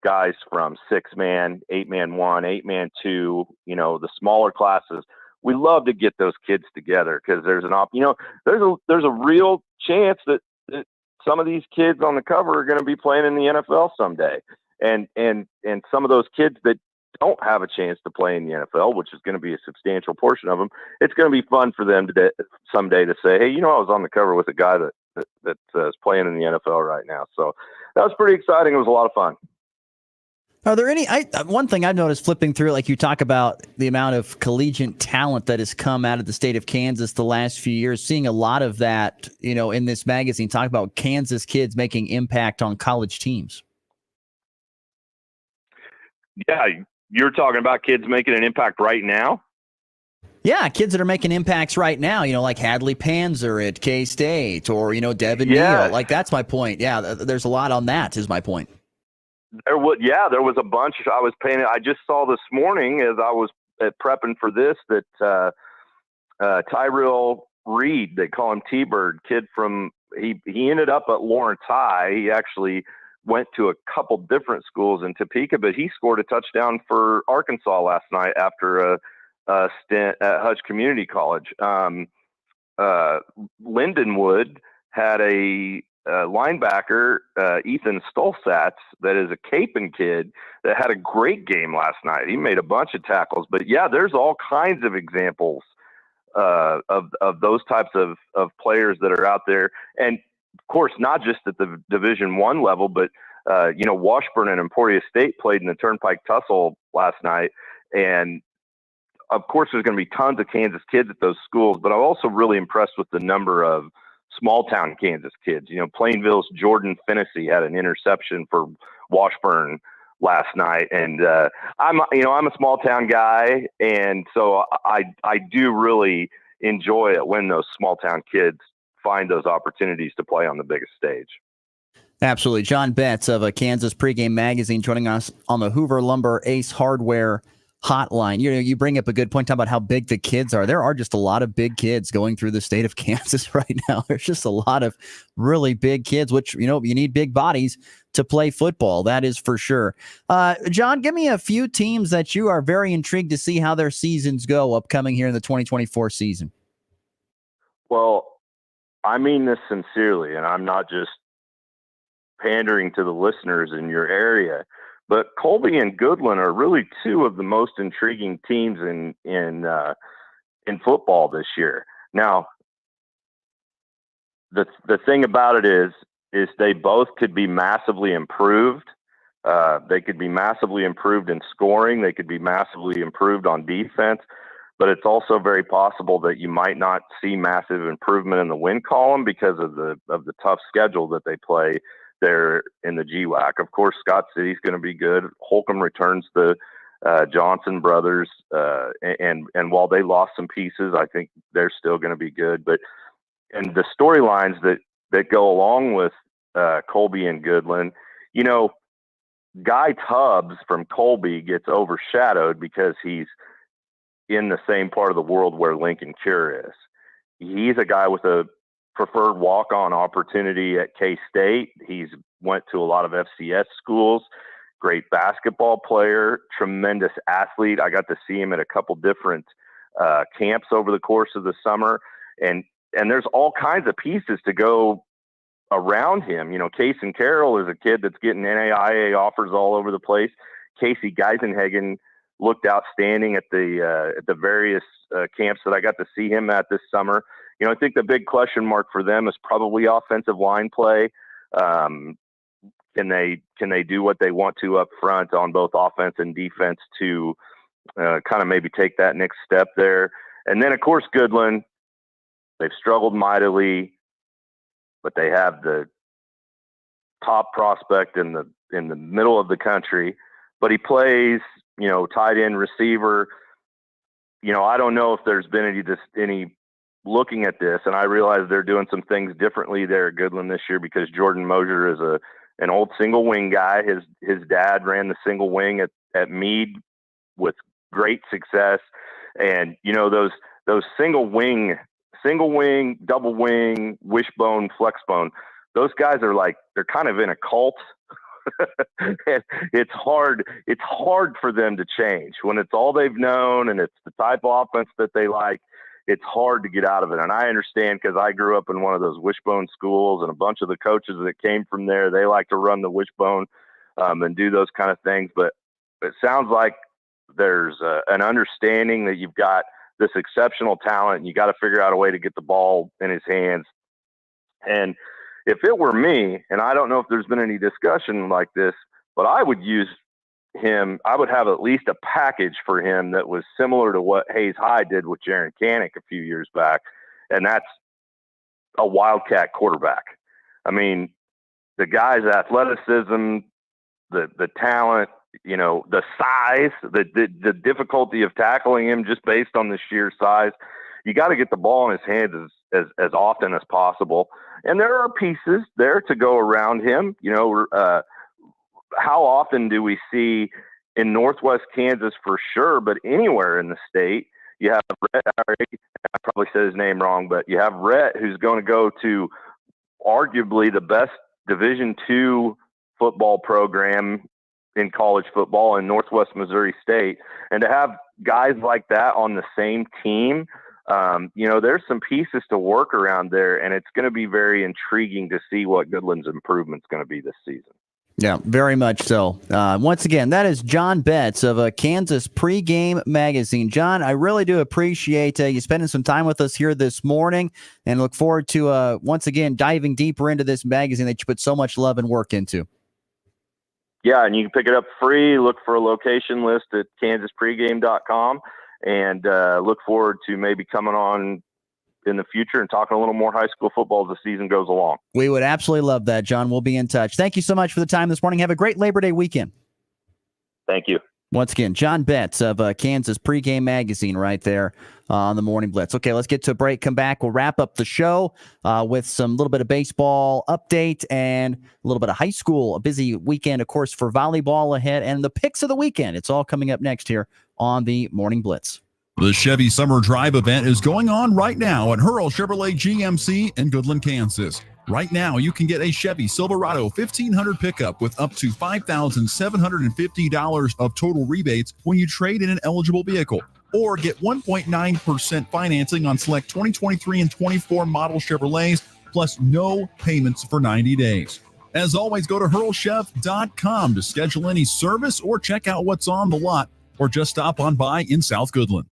guys from 6-man, 8-man 1, 8-man 2, the smaller classes. We love to get those kids together because there's there's a real chance that some of these kids on the cover are going to be playing in the NFL someday. And some of those kids that don't have a chance to play in the NFL, which is going to be a substantial portion of them, it's going to be fun for them someday to say, hey, I was on the cover with a guy that is playing in the NFL right now. So that was pretty exciting. It was a lot of fun. Are there any? One thing I've noticed flipping through, like you talk about the amount of collegiate talent that has come out of the state of Kansas the last few years, seeing a lot of that, in this magazine, talk about Kansas kids making impact on college teams. Yeah, you're talking about kids making an impact right now? Yeah, kids that are making impacts right now, like Hadley Panzer at K-State or, Devin Neal. Like, that's my point. Yeah, there's a lot on that is my point. There was a bunch I was paying. I just saw this morning as I was prepping for this that Tyrell Reed, they call him T-Bird, kid from he ended up at Lawrence High. He actually went to a couple different schools in Topeka, but he scored a touchdown for Arkansas last night after a stint at Hutch Community College. Lindenwood had a linebacker, Ethan Stolzatz, that is a Capon kid that had a great game last night. He made a bunch of tackles, but yeah, there's all kinds of examples of those types of players that are out there. And of course, not just at the Division I level, but Washburn and Emporia State played in the Turnpike Tussle last night. And of course, there's going to be tons of Kansas kids at those schools, but I'm also really impressed with the number of small town Kansas kids. Plainville's Jordan Fennessy had an interception for Washburn last night. And I'm a small town guy. And so I do really enjoy it when those small town kids find those opportunities to play on the biggest stage. Absolutely. John Betts of a Kansas Pregame Magazine joining us on the Hoover Lumber Ace Hardware hotline. You bring up a good point about how big the kids are. There are just a lot of big kids going through the state of Kansas right now. There's just a lot of really big kids, which, you need big bodies to play football. That is for sure. John, give me a few teams that you are very intrigued to see how their seasons go upcoming here in the 2024 season. Well, I mean this sincerely, and I'm not just pandering to the listeners in your area, but Colby and Goodland are really two of the most intriguing teams in football this year. Now, the thing about it is they both could be massively improved. They could be massively improved in scoring. They could be massively improved on defense. But it's also very possible that you might not see massive improvement in the win column because of the tough schedule that they play there in the GWAC. Of course, Scott City's going to be good. Holcomb returns the Johnson brothers, and while they lost some pieces, I think they're still going to be good. And the storylines that go along with Colby and Goodland, Guy Tubbs from Colby gets overshadowed because he's in the same part of the world where Lincoln Cure is. He's a guy with a preferred walk-on opportunity at K-State. He's went to a lot of FCS schools, great basketball player, tremendous athlete. I got to see him at a couple different camps over the course of the summer. And there's all kinds of pieces to go around him. Kason Carroll is a kid that's getting NAIA offers all over the place. Casey Geisenhagen looked outstanding at the various camps that I got to see him at this summer. I think the big question mark for them is probably offensive line play. Can they do what they want to up front on both offense and defense to kind of maybe take that next step there? And then, of course, Goodland, they've struggled mightily, but they have the top prospect in the middle of the country. But he plays, tight end, receiver. I don't know if there's been any looking at this, and I realize they're doing some things differently there at Goodland this year because Jordan Mosier is an old single wing guy. His dad ran the single wing at Meade with great success, and those single wing, double wing, wishbone, flexbone. Those guys they're kind of in a cult. It's hard for them to change when it's all they've known and it's the type of offense that they like. It's hard to get out of it. And I understand because I grew up in one of those wishbone schools, and a bunch of the coaches that came from there, they like to run the wishbone and do those kind of things. But it sounds like there's an understanding that you've got this exceptional talent and you got to figure out a way to get the ball in his hands. And if it were me, and I don't know if there's been any discussion like this, but I would use him. I would have at least a package for him that was similar to what Hayes High did with Jaron Canick a few years back, and that's a Wildcat quarterback. I mean, the guy's athleticism, the talent, the size, the difficulty of tackling him just based on the sheer size. You got to get the ball in his hands as often as possible. And there are pieces there to go around him. How often do we see in Northwest Kansas for sure, but anywhere in the state, you have Rhett, I probably said his name wrong, but you have Rhett, who's going to go to arguably the best Division II football program in college football in Northwest Missouri State. And to have guys like that on the same team, there's some pieces to work around there, and it's going to be very intriguing to see what Goodland's improvement's going to be this season. Yeah, very much so. Once again, that is John Betts of Kansas Pregame Magazine. John, I really do appreciate you spending some time with us here this morning, and look forward to, once again, diving deeper into this magazine that you put so much love and work into. Yeah, and you can pick it up free. Look for a location list at kansaspregame.com, and look forward to maybe coming on in the future and talking a little more high school football as the season goes along. We would absolutely love that, John. We'll be in touch. Thank you so much for the time this morning. Have a great Labor Day weekend. Thank you. Once again, John Betts of Kansas Pregame Magazine right there on the Morning Blitz. Okay, let's get to a break. Come back. We'll wrap up the show with some little bit of baseball update and a little bit of high school. A busy weekend, of course, for volleyball ahead and the picks of the weekend. It's all coming up next here on the Morning Blitz. The Chevy Summer Drive event is going on right now at Hurl Chevrolet GMC in Goodland, Kansas. Right now, you can get a Chevy Silverado 1500 pickup with up to $5,750 of total rebates when you trade in an eligible vehicle, or get 1.9% financing on select 2023 and 24 model Chevrolets, plus no payments for 90 days. As always, go to hurlchev.com to schedule any service or check out what's on the lot, or just stop on by in South Goodland.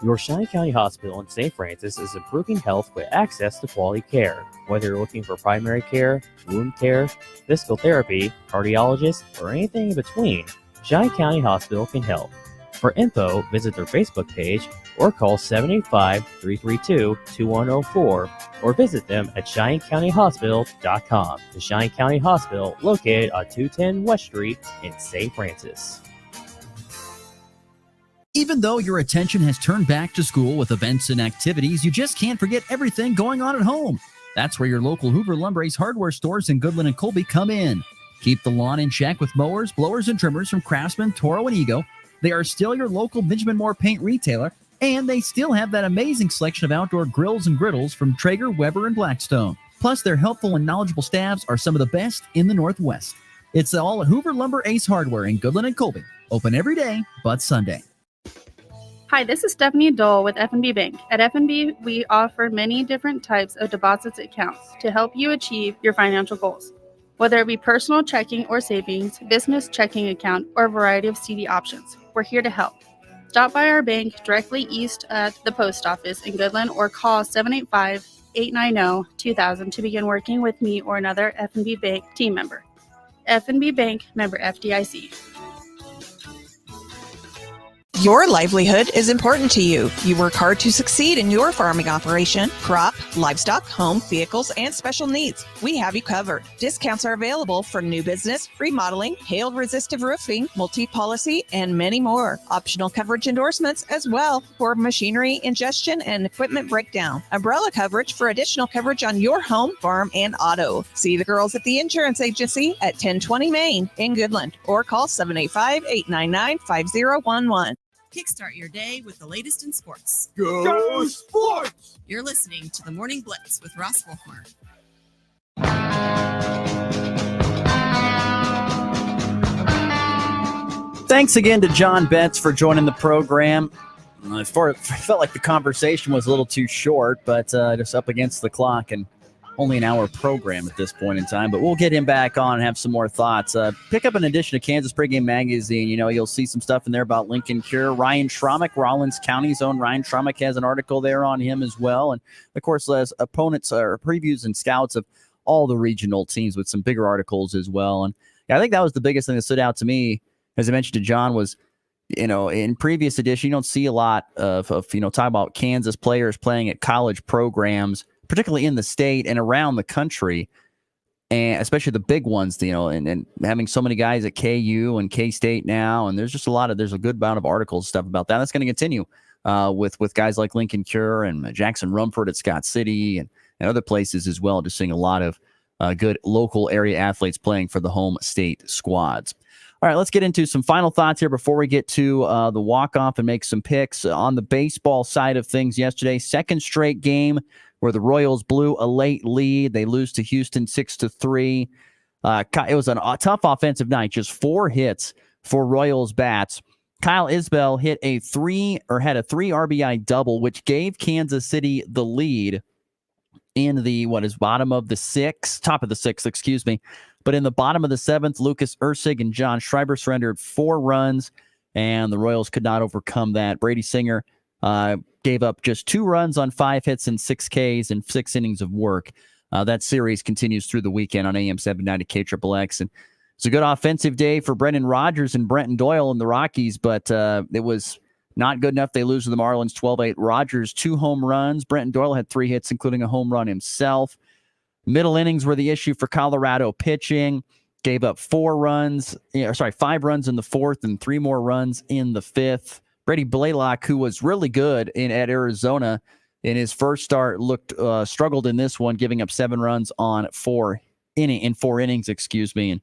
Your Cheyenne County Hospital in St. Francis is improving health with access to quality care. Whether you're looking for primary care, wound care, physical therapy, cardiologist, or anything in between, Cheyenne County Hospital can help. For info, visit their Facebook page or call 785-332-2104 or visit them at CheyenneCountyHospital.com. The Cheyenne County Hospital, located on 210 West Street in St. Francis. Even though your attention has turned back to school with events and activities, you just can't forget everything going on at home. That's where your local Hoover Lumber Ace hardware stores in Goodland and Colby come in. Keep the lawn in check with mowers, blowers, and trimmers from Craftsman, Toro, and Ego. They are still your local Benjamin Moore paint retailer, and they still have that amazing selection of outdoor grills and griddles from Traeger, Weber, and Blackstone. Plus, their helpful and knowledgeable staffs are some of the best in the Northwest. It's all at Hoover Lumber Ace Hardware in Goodland and Colby. Open every day but Sunday. Hi, this is Stephanie Dole with F&B Bank. At F&B, we offer many different types of deposits accounts to help you achieve your financial goals. Whether it be personal checking or savings, business checking account, or a variety of CD options, we're here to help. Stop by our bank directly east at the post office in Goodland or call 785-890-2000 to begin working with me or another F&B Bank team member. F&B Bank, member FDIC. Your livelihood is important to you. You work hard to succeed in your farming operation, crop, livestock, home, vehicles, and special needs. We have you covered. Discounts are available for new business, remodeling, hail-resistive roofing, multi-policy, and many more. Optional coverage endorsements as well for machinery ingestion and equipment breakdown. Umbrella coverage for additional coverage on your home, farm, and auto. See the girls at the insurance agency at 1020 Main in Goodland or call 785-899-5011. Kickstart your day with the latest in sports. Go Sports! You're listening to the Morning Blitz with Ross Volkmer. Thanks again to John Betts for joining the program. I felt like the conversation was a little too short, but just up against the clock and only an hour program at this point in time. But we'll get him back on and have some more thoughts. Pick up an edition of Kansas Pregame Magazine. You know, you'll see some stuff in there about Lincoln Cure. Ryan Schromick, Rollins County's own Ryan Schromick, has an article there on him as well. And, of course, as opponents or previews and scouts of all the regional teams with some bigger articles as well. And I think that was the biggest thing that stood out to me as I mentioned to John, was, in previous edition, you don't see a lot of talk about Kansas players playing at college programs, particularly in the state and around the country, and especially the big ones, and having so many guys at KU and K-State now. And there's a good amount of articles, stuff about that. That's going to continue with guys like Lincoln Cure and Jackson Rumford at Scott City and other places as well. Just seeing a lot of good local area athletes playing for the home state squads. All right, let's get into some final thoughts here before we get to the walk-off and make some picks. On the baseball side of things yesterday, second straight game where the Royals blew a late lead. They lose to Houston 6-3. It was a tough offensive night, just 4 hits for Royals bats. Kyle Isbell had a 3 RBI double, which gave Kansas City the lead in the top of the 6th, excuse me. But in the bottom of the 7th, Lucas Ursig and John Schreiber surrendered 4 runs, and the Royals could not overcome that. Brady Singer gave up just 2 runs on 5 hits and 6 Ks and 6 innings of work. That series continues through the weekend on AM 790 KXXX. And it's a good offensive day for Brendan Rodgers and Brenton Doyle and the Rockies, but it was not good enough. They lose to the Marlins 12-8. Rodgers, 2 home runs. Brenton Doyle had 3 hits, including a home run himself. Middle innings were the issue for Colorado pitching. Gave up 5 runs in the 4th and 3 more runs in the 5th. Brady Blaylock, who was really good at Arizona in his first start, struggled in this one, giving up 7 runs on 4 innings, And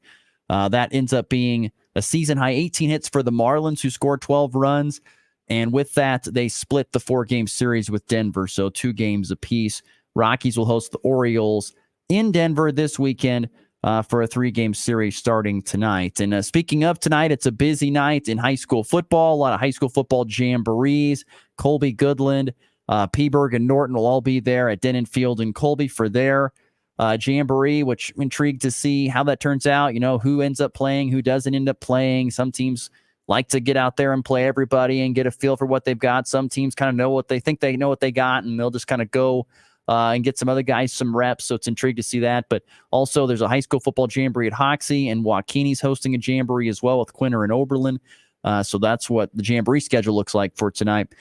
that ends up being a season high 18 hits for the Marlins, who scored 12 runs. And with that, they split the 4-game series with Denver, so 2 games apiece. Rockies will host the Orioles in Denver this weekend for a 3-game series starting tonight. And speaking of tonight, it's a busy night in high school football. A lot of high school football jamborees. Colby, Goodland, Peaburg, and Norton will all be there at Denon Field in Colby for their jamboree, which I'm intrigued to see how that turns out. Who ends up playing, who doesn't end up playing. Some teams like to get out there and play everybody and get a feel for what they've got. Some teams kind of know what they think they know what they got, and they'll just kind of go and get some other guys some reps. So it's intrigued to see that. But also there's a high school football jamboree at Hoxie, and Waukenee's hosting a jamboree as well with Quinter and Oberlin. So that's what the jamboree schedule looks like for tonight.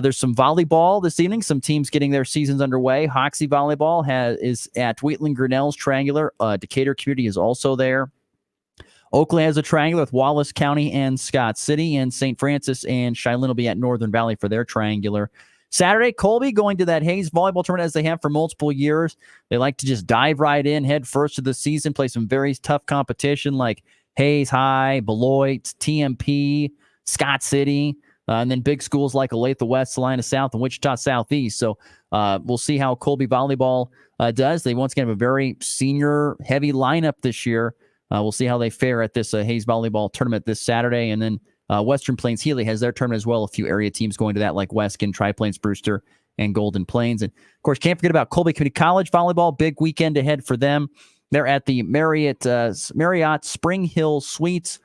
There's some volleyball this evening. Some teams getting their seasons underway. Hoxie volleyball is at Wheatland Grinnell's Triangular. Decatur Community is also there. Oakley has a triangular with Wallace County and Scott City, and St. Francis and Shiloh will be at Northern Valley for their triangular. Saturday, Colby going to that Hayes volleyball tournament as they have for multiple years. They like to just dive right in, head first of the season, play some very tough competition like Hayes High, Beloit, TMP, Scott City, and then big schools like Olathe West, Salina South, and Wichita Southeast. So we'll see how Colby volleyball does. They once again have a very senior-heavy lineup this year. We'll see how they fare at this Hayes volleyball tournament this Saturday, and then Western Plains Healy has their tournament as well. A few area teams going to that like Weskin, Tri-Plains Brewster, and Golden Plains. And, of course, can't forget about Colby Community College volleyball. Big weekend ahead for them. They're at the Marriott Spring Hill Suites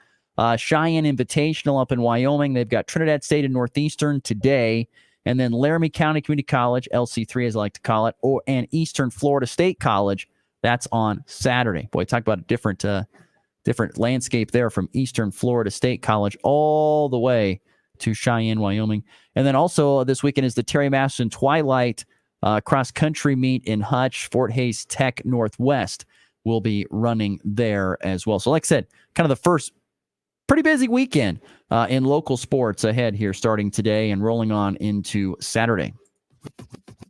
Cheyenne Invitational up in Wyoming. They've got Trinidad State and Northeastern today, and then Laramie County Community College, LC3 as I like to call it, and Eastern Florida State College. That's on Saturday. Boy, talk about a different landscape there from Eastern Florida State College all the way to Cheyenne, Wyoming. And then also this weekend is the Terry Masterson Twilight cross-country meet in Hutch. Fort Hays Tech Northwest will be running there as well. So like I said, kind of the first pretty busy weekend in local sports ahead here starting today and rolling on into Saturday.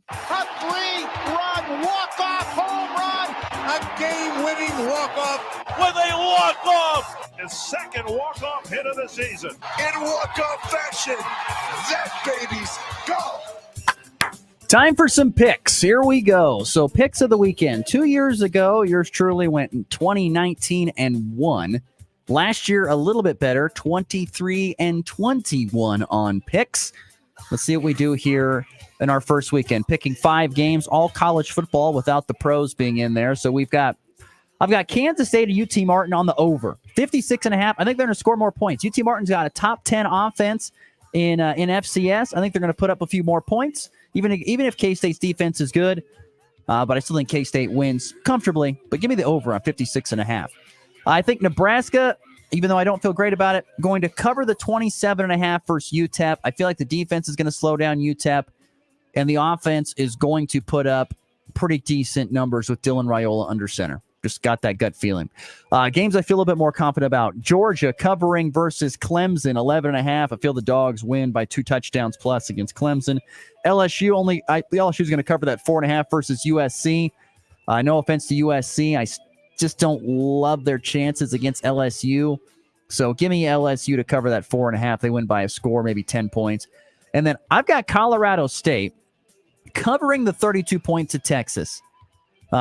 A 3-run walk-off home run, a game-winning walk-off with a walk-off, his second walk-off hit of the season. In walk-off fashion, that baby's gone. Time for some picks. Here we go. So picks of the weekend. 2 years ago, yours truly went in 2019 and 1. Last year, a little bit better, 23 and 21 on picks. Let's see what we do here in our first weekend. Picking 5 games, all college football without the pros being in there. So I've got Kansas State and UT Martin on the over. 56.5. I think they're going to score more points. UT Martin's got a top 10 offense in FCS. I think they're going to put up a few more points, even if K-State's defense is good. But I still think K-State wins comfortably. But give me the over on 56.5. I think Nebraska even though I don't feel great about it, going to cover the 27.5 versus UTEP. I feel like the defense is going to slow down UTEP, and the offense is going to put up pretty decent numbers with Dylan Raiola under center. Just got that gut feeling. Games I feel a little bit more confident about. Georgia covering versus Clemson, 11.5. I feel the Dogs win by 2 touchdowns plus against Clemson. LSU is going to cover that 4.5 versus USC. No offense to USC. I just don't love their chances against LSU. So give me LSU to cover that 4.5. They win by a score, maybe 10 points. And then I've got Colorado State covering the 32 points at Texas.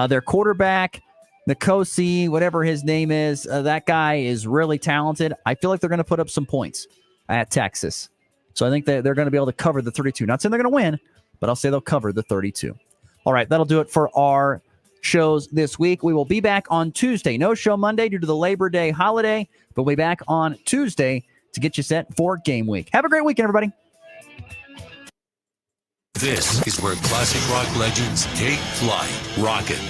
Their quarterback, Nkosi, whatever his name is, that guy is really talented. I feel like they're going to put up some points at Texas. So I think that they're going to be able to cover the 32. Not saying they're going to win, but I'll say they'll cover the 32. All right, that'll do it for our shows this week. We will be back on Tuesday. No show Monday due to the Labor Day holiday, but we'll be back on Tuesday to get you set for game week. Have a great weekend, everybody. This is where classic rock legends take flight. Rocket